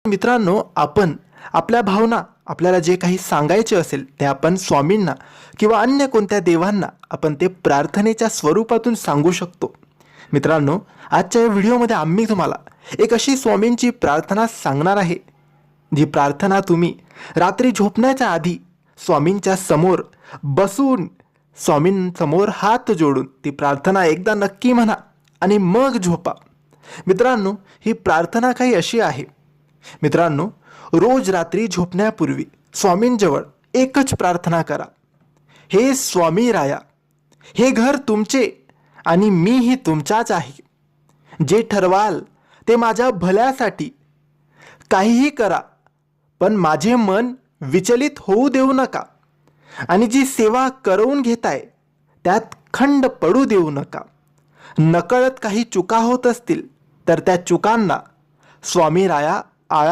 मित्रांनो, आपण आपल्या भावना, आपल्याला जे काही सांगायचे असेल ते आपण स्वामींना किंवा अन्य कोणत्या देवांना आपण ते प्रार्थनेच्या स्वरूपातून सांगू शकतो. मित्रांनो, आजच्या या व्हिडिओमध्ये आम्ही तुम्हाला एक अशी स्वामींची प्रार्थना सांगणार आहे, जी प्रार्थना तुम्ही रात्री झोपण्याच्या आधी स्वामींच्या समोर बसून स्वामींसमोर हात जोडून ती प्रार्थना एकदा नक्की म्हणा आणि मग झोपा. मित्रांनो, ही प्रार्थना काही अशी आहे. मित्रांनो, रोज रात्री झोपण्यापूर्वी स्वामींजवळ एकच प्रार्थना करा. हे स्वामी राया, हे घर तुमचे आणि मीही तुमचाच आहे. जे ठरवाल ते माझ्या भल्यासाठी. काहीही करा, पण माझे मन विचलित होऊ देऊ नका आणि जी सेवा करवून घेताय त्यात खंड पडू देऊ नका. नकळत काही चुका होत असतील तर त्या चुकांना स्वामी राया आळा